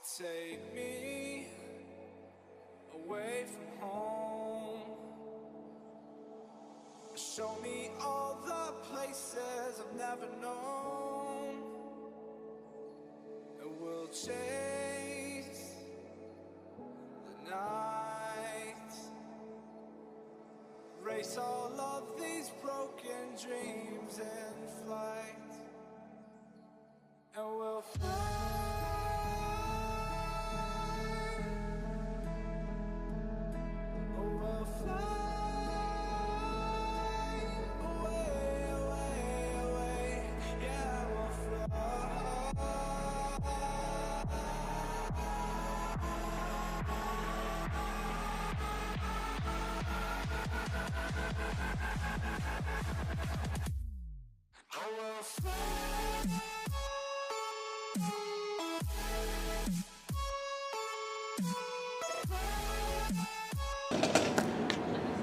Take me away from home. Show me all the places I've never known. And we'll chase the night, race all of these broken dreams in flight. And we'll fly.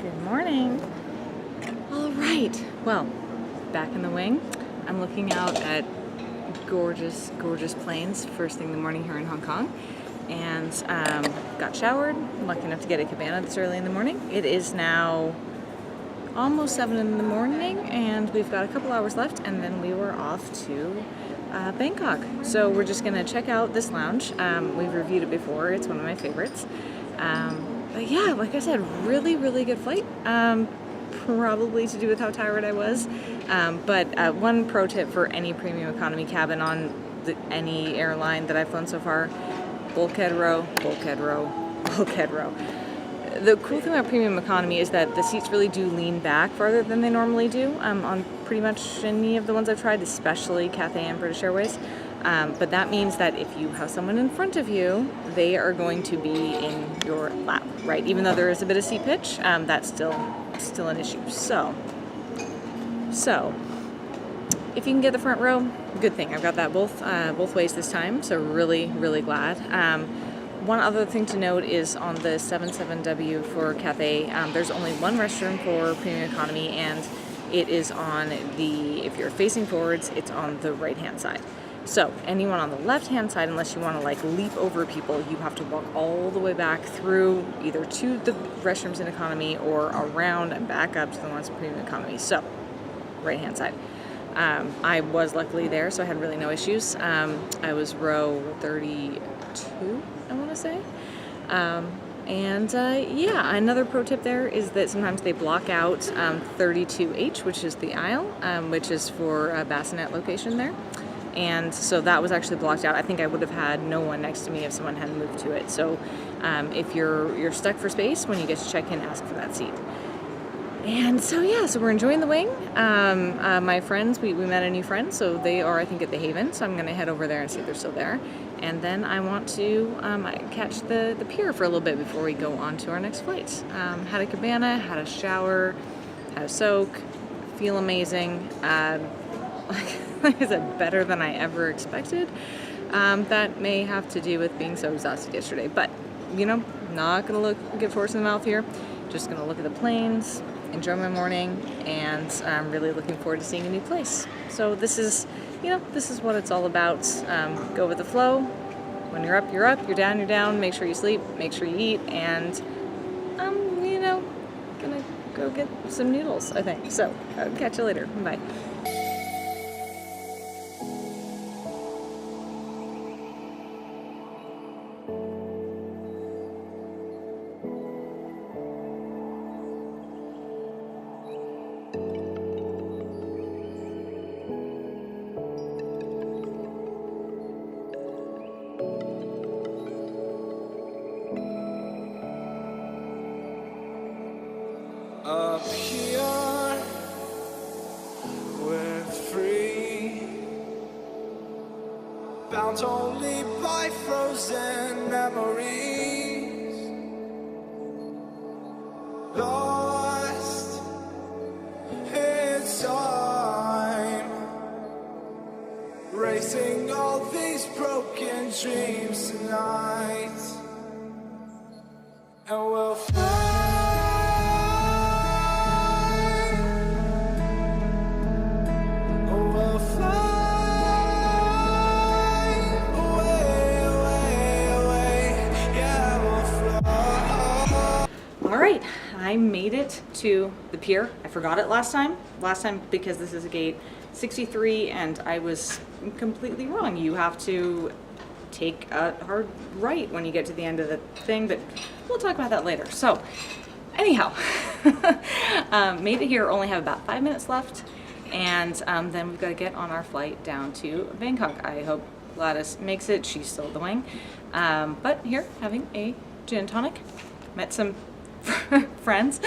Good morning. All right, well, back in the wing. I'm looking out at gorgeous, gorgeous plains first thing in the morning here in Hong Kong. And got showered, lucky enough to get a cabana this early in the morning. It is now almost 7 in the morning and we've got a couple hours left and then we were off to Bangkok. So we're just gonna check out this lounge. We've reviewed it before, it's one of my favorites. But yeah, like I said, really, really good flight. Probably to do with how tired I was. But one pro tip for any premium economy cabin on any airline that I've flown so far, bulkhead row, bulkhead row, bulkhead row. The cool thing about premium economy is that the seats really do lean back farther than they normally do on pretty much any of the ones I've tried, especially Cathay and British Airways. But that means that if you have someone in front of you, they are going to be in your lap, right? Even though there is a bit of seat pitch, that's still an issue. So if you can get the front row, good thing. I've got that both ways this time, so really, really glad. One other thing to note is on the 77W for Cathay, there's only one restroom for premium economy, and it is on if you're facing forwards, it's on the right-hand side. So anyone on the left-hand side, unless you want to like leap over people, you have to walk all the way back through either to the restrooms in economy or around and back up to the ones in premium economy. So right-hand side. I was luckily there, so I had really no issues. I was row 32, I want to say. Yeah, another pro tip there is that sometimes they block out 32H, which is the aisle, which is for a bassinet location there. And so that was actually blocked out. I think I would have had no one next to me if someone hadn't moved to it. So if you're stuck for space, when you get to check in, ask for that seat. And so yeah, so we're enjoying the wing. My friends, we met a new friend, so they are I think at the Haven, so I'm gonna head over there and see if they're still there. And then I want to catch the Pier for a little bit before we go on to our next flight. Had a cabana, had a shower, had a soak, feel amazing. Like I said, better than I ever expected. That may have to do with being so exhausted yesterday, but you know, not gonna give horse in the mouth here. Just gonna look at the plains, enjoy my morning, and I'm really looking forward to seeing a new place. So this is what it's all about. Go with the flow. When you're up, you're up. You're down, you're down. Make sure you sleep. Make sure you eat. And gonna go get some noodles, I think. So I'll catch you later. Bye. Up here, we're free, bound only by frozen memories, lost in time, racing all these broken dreams tonight, and we'll fly. Away, away, I made it to the pier. I forgot it last time because this is a gate 63 and I was completely wrong. You have to take a hard right when you get to the end of the thing, but we'll talk about that later. So anyhow, made it here, only have about 5 minutes left, and then we've got to get on our flight down to Bangkok. I hope Gladys makes it. She's still at the wing. But here, having a gin and tonic. Met some friends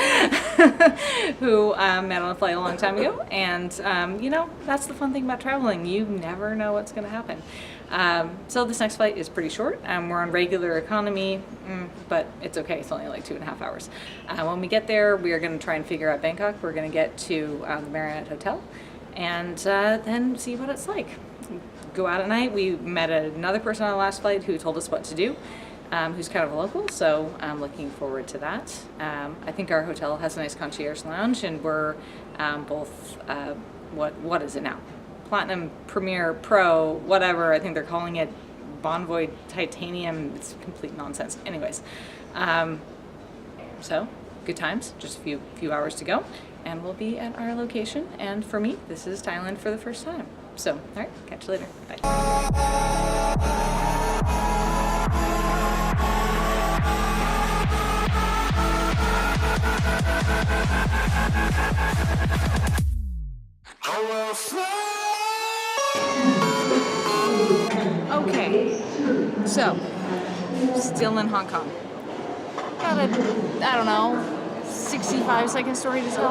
who met on a flight a long time ago, and you know, that's the fun thing about traveling. You never know what's going to happen. So this next flight is pretty short. We're on regular economy, but it's okay. It's only like 2.5 hours. When we get there, we are going to try and figure out Bangkok. We're going to get to the Marriott Hotel and then see what it's like. Go out at night. We met another person on the last flight who told us what to do. Who's kind of a local, so I'm looking forward to that. I think our hotel has a nice concierge lounge, and we're both, what is it now? Platinum, Premier, Pro, whatever. I think they're calling it Bonvoy Titanium. It's complete nonsense. Anyways, so good times, just a few hours to go, and we'll be at our location. And for me, this is Thailand for the first time. So, all right, catch you later. Bye. Okay, so still in Hong Kong. Got a, I don't know, 65-second story to tell.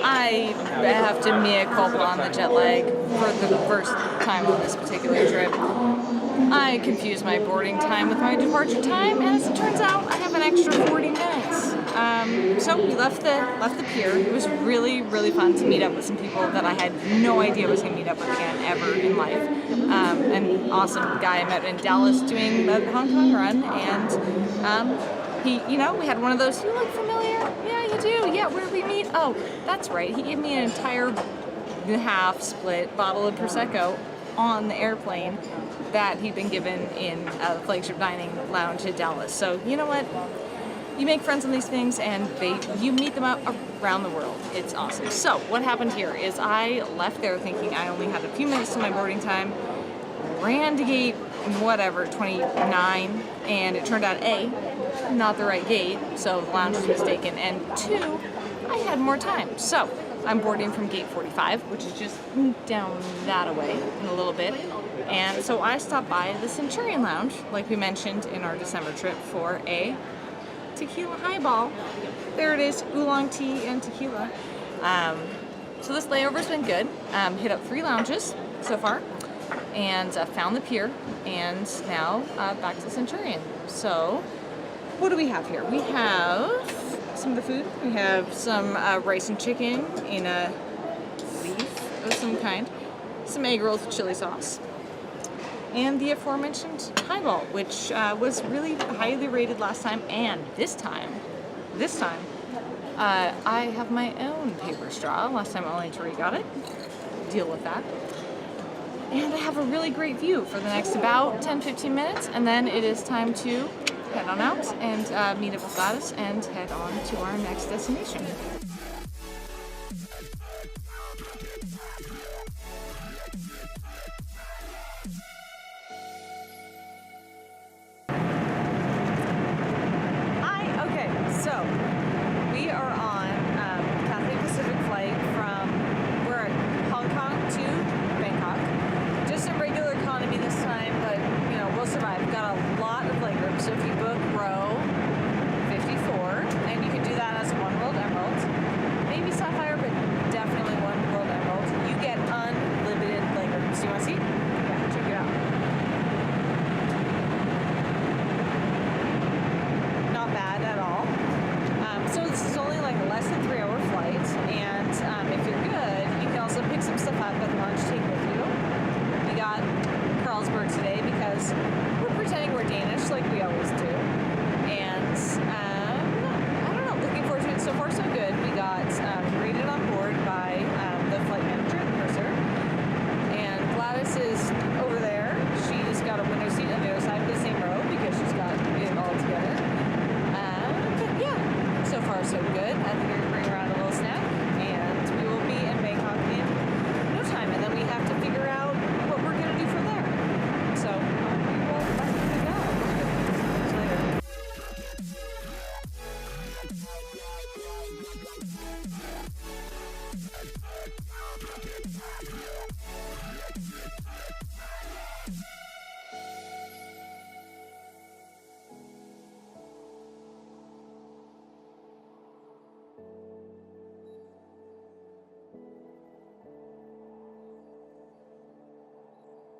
I have to mea culpa on the jet lag for the first time on this particular trip. I confused my boarding time with my departure time, and as it turns out, I have an extra 40 minutes. So we left the pier. It was really, really fun to meet up with some people that I had no idea I was going to meet up with again ever in life. An awesome guy I met in Dallas doing the Hong Kong run, and he, you know, we had one of those, you look familiar? Yeah, you do. Yeah, where did we meet? Oh, that's right. He gave me an entire half split bottle of Prosecco on the airplane that he'd been given in the flagship dining lounge at Dallas. So you know what? You make friends on these things, and you meet them out around the world. It's awesome. So what happened here is I left there thinking I only had a few minutes to my boarding time, ran to gate whatever 29, and it turned out A, not the right gate, so the lounge was mistaken, and 2, I had more time. So I'm boarding from gate 45, which is just down that away in a little bit. And so I stopped by the Centurion Lounge, like we mentioned in our December trip, for a tequila highball. There it is, oolong tea and tequila. So this layover's been good. Hit up 3 lounges so far, and found the pier, and now back to Centurion. So what do we have here? We have some of the food. We have some rice and chicken in a leaf of some kind, some egg rolls with chili sauce, and the aforementioned highball, which was really highly rated last time, and this time, I have my own paper straw. Last time only Tori got it. Deal with that. And I have a really great view for the next about 10-15 minutes, and then it is time to head on out and meet up with Gladys and head on to our next destination.